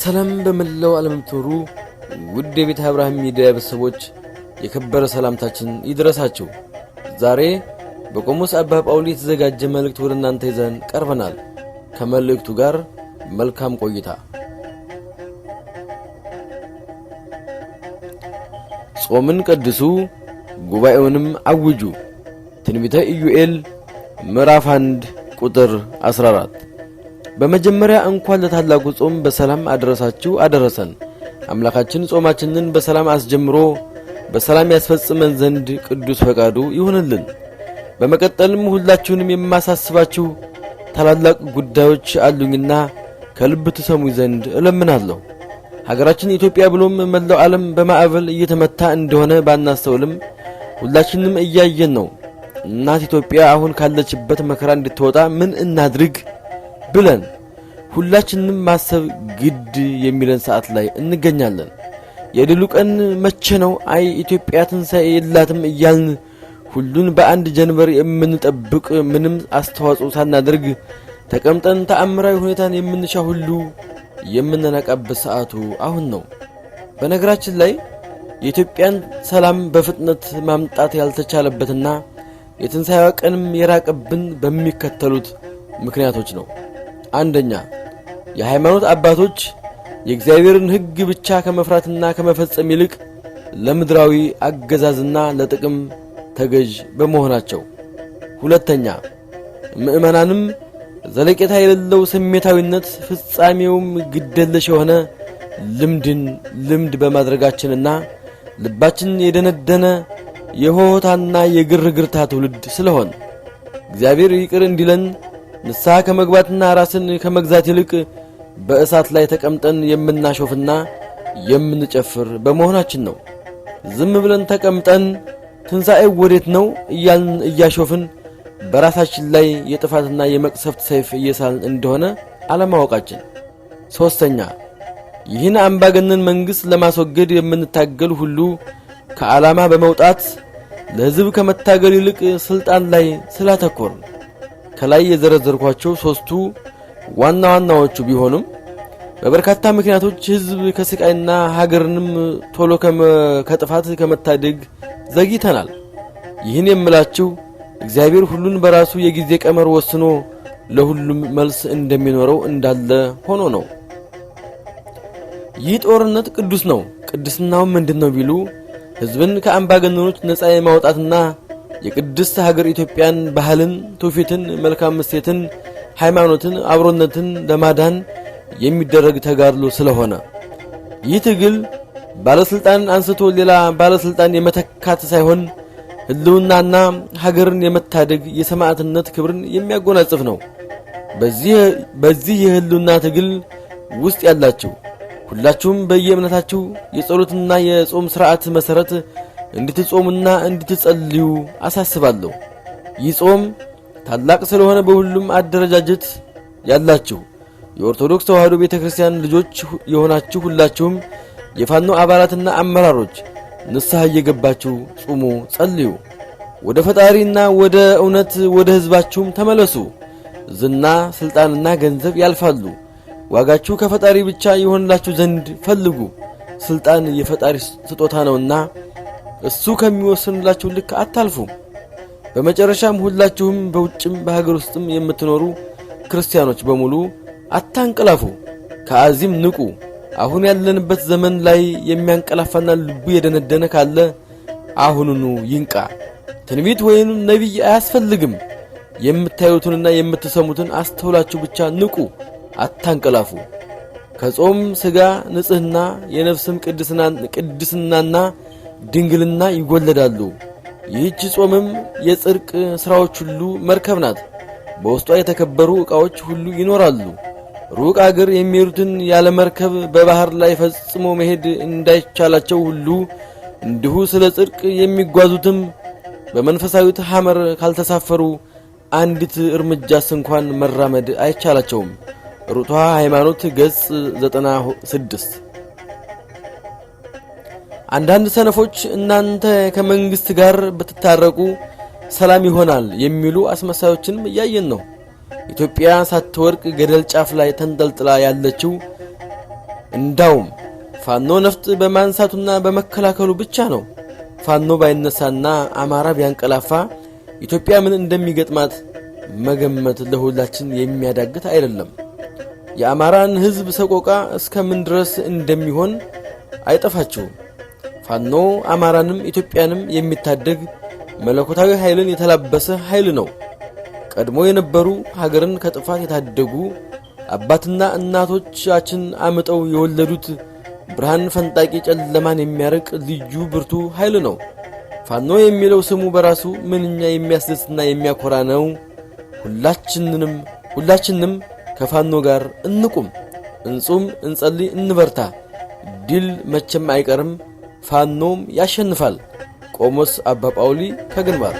ሰላም በመላው ዓለም የምትኖሩ ውድ የቤተ አብርሃም ሚዲያ ቤተሰቦች የከበረ ሰላምታችን ይድረሳችሁ። ዛሬ በቆሞስ አባ ጳውሊ የተዘጋጀ መልእክት ወደ እናንተ ይዘን ቀርበናል። ከመልእክቱ ጋር መልካም ቆይታ። ጾምን ቀድሱ ጉባኤውንም አውጁ። ትንቢተ ኢዩኤል ምዕራፍ 1 ቁጥር 14። በመጀመሪያ እንኳን ለታላቁ ጾም በሰላም አደረሳችሁ አደረሰን። አምላካችን ጾማችንን በሰላም አስጀምሮ በሰላም ያስፈጽመን ዘንድ ቅዱስ ፈቃዱ ይሁንልን። በመቀጠልም ሁላችሁንም የማሳስባችሁ ታላላቅ ጉዳዮች አሉኝና ከልብ ትሰሙኝ ዘንድ እለምናለሁ። ሀገራችን ኢትዮጵያ ብሎም መላው ዓለም በማዕበል እየተመታ እንደሆነ ባናስተውልም ሁላችንም እያየን ነው። እናት ኢትዮጵያ አሁን ካለችበት መከራ እንድትወጣ ምን እናድርግ ብለን ሁላችንም ማሰብ ግድ የሚለን ሰዓት ላይ እንገኛለን። የድሉ ቀን መቼ ነው? አይ ኢትዮጵያ ትንሣኤ የላትም እያልን ሁሉን በአንድ ጀንበር የምንጠብቅ ምንም አስተዋጽኦ ሳናደርግ ተቀምጠን ተአምራዊ ሁኔታን የምንሻ ሁሉ የምንነቃበት ሰዓቱ አሁን ነው። በነገራችን ላይ የኢትዮጵያን ሰላም በፍጥነት ማምጣት ያልተቻለበትና የትንሣኤዋ ቀንም የራቀብን በሚከተሉት ምክንያቶች ነው። አንደኛ፣ የሃይማኖት አባቶች የእግዚአብሔርን ሕግ ብቻ ከመፍራትና ከመፈጸም ይልቅ ለምድራዊ አገዛዝና ለጥቅም ተገዥ በመሆናቸው። ሁለተኛ፣ ምእመናንም ዘለቄታ የሌለው ስሜታዊነት ፍጻሜውም ግደለሽ የሆነ ልምድ በማድረጋችንና ልባችን የደነደነ የሆታና የግርግርታ ትውልድ ስለሆን እግዚአብሔር ይቅር እንዲለን ንስሐ ከመግባትና ራስን ከመግዛት ይልቅ በእሳት ላይ ተቀምጠን የምናሾፍና የምንጨፍር በመሆናችን ነው። ዝም ብለን ተቀምጠን ትንሣኤው ወዴት ነው እያልን እያሾፍን በራሳችን ላይ የጥፋትና የመቅሰፍት ሰይፍ እየሳልን እንደሆነ አለማወቃችን። ሶስተኛ፣ ይህን አምባገነን መንግሥት ለማስወገድ የምንታገል ሁሉ ከዓላማ በመውጣት ለሕዝብ ከመታገል ይልቅ ስልጣን ላይ ስላተኮርን ከላይ የዘረዘርኳቸው ሶስቱ ዋና ዋናዎቹ ቢሆኑም በበርካታ ምክንያቶች ሕዝብ ከስቃይና ሀገርንም ቶሎ ከጥፋት ከመታደግ ዘግይተናል። ይህን የምላችሁ እግዚአብሔር ሁሉን በራሱ የጊዜ ቀመር ወስኖ ለሁሉም መልስ እንደሚኖረው እንዳለ ሆኖ ነው። ይህ ጦርነት ቅዱስ ነው። ቅድስናው ምንድነው ቢሉ ሕዝብን ከአምባገነኖች ነፃ የማውጣትና የቅድስት ሀገር ኢትዮጵያን ባህልን፣ ትውፊትን፣ መልካም እሴትን፣ ሃይማኖትን፣ አብሮነትን ለማዳን የሚደረግ ተጋድሎ ስለሆነ ይህ ትግል ባለስልጣን አንስቶ ሌላ ባለስልጣን የመተካት ሳይሆን ህልውናና ሀገርን የመታደግ የሰማዕትነት ክብርን የሚያጎናጽፍ ነው። በዚህ የህልውና ትግል ውስጥ ያላችሁ ሁላችሁም በየእምነታችሁ የጸሎትና የጾም ሥርዓት መሰረት እንድትጾሙና እንድትጸልዩ አሳስባለሁ። ይህ ጾም ታላቅ ስለሆነ በሁሉም አደረጃጀት ያላችሁ የኦርቶዶክስ ተዋሕዶ ቤተክርስቲያን ልጆች የሆናችሁ ሁላችሁም የፋኖ አባላትና አመራሮች ንስሐ እየገባችሁ ጾሙ፣ ጸልዩ። ወደ ፈጣሪና ወደ እውነት ወደ ሕዝባችሁም ተመለሱ። ዝና፣ ስልጣንና ገንዘብ ያልፋሉ። ዋጋችሁ ከፈጣሪ ብቻ ይሆንላችሁ ዘንድ ፈልጉ። ስልጣን የፈጣሪ ስጦታ ነውና እሱ ከሚወስንላችሁ ልክ አታልፉ። በመጨረሻም ሁላችሁም በውጭም በሀገር ውስጥም የምትኖሩ ክርስቲያኖች በሙሉ አታንቀላፉ፣ ከአዚም ንቁ። አሁን ያለንበት ዘመን ላይ የሚያንቀላፋና ልቡ የደነደነ ካለ አሁኑኑ ይንቃ። ትንቢት ወይም ነቢይ አያስፈልግም። የምታዩትንና የምትሰሙትን አስተውላችሁ ብቻ ንቁ፣ አታንቀላፉ። ከጾም ሥጋ ንጽሕና የነፍስም ቅድስናና ድንግልና ይጎለዳሉ። ይህች ጾምም የጽድቅ ሥራዎች ሁሉ መርከብ ናት። በውስጧ የተከበሩ ዕቃዎች ሁሉ ይኖራሉ። ሩቅ አገር የሚሄዱትን ያለ መርከብ በባህር ላይ ፈጽሞ መሄድ እንዳይቻላቸው ሁሉ እንዲሁ ስለ ጽድቅ የሚጓዙትም በመንፈሳዊት ሐመር ካልተሳፈሩ አንዲት እርምጃስ እንኳን መራመድ አይቻላቸውም። ሩቷ ሃይማኖት ገጽ 96። አንዳንድ ሰነፎች እናንተ ከመንግስት ጋር በተታረቁ ሰላም ይሆናል የሚሉ አስመሳዮችንም እያየን ነው። ኢትዮጵያ ሳትወርቅ ገደል ጫፍ ላይ ተንጠልጥላ ያለችው እንዳውም ፋኖ ነፍጥ በማንሳቱና በመከላከሉ ብቻ ነው። ፋኖ ባይነሳና አማራ ቢያንቀላፋ ኢትዮጵያ ምን እንደሚገጥማት መገመት ለሁላችን የሚያዳግት አይደለም። የአማራን ሕዝብ ሰቆቃ እስከምን ድረስ እንደሚሆን አይጠፋችሁም። ፋኖ አማራንም ኢትዮጵያንም የሚታደግ መለኮታዊ ኃይልን የተላበሰ ኃይል ነው። ቀድሞ የነበሩ ሀገርን ከጥፋት የታደጉ አባትና እናቶቻችን አምጠው የወለዱት ብርሃን ፈንጣቂ ጨለማን የሚያርቅ ልዩ ብርቱ ኃይል ነው። ፋኖ የሚለው ስሙ በራሱ ምንኛ የሚያስደስትና የሚያኮራ ነው። ሁላችንም ከፋኖ ጋር እንቁም፣ እንጹም፣ እንጸልይ፣ እንበርታ። ድል መቼም አይቀርም፣ ፋኖም ያሸንፋል። ቆሞስ አባ ጳውሊ ከግንባር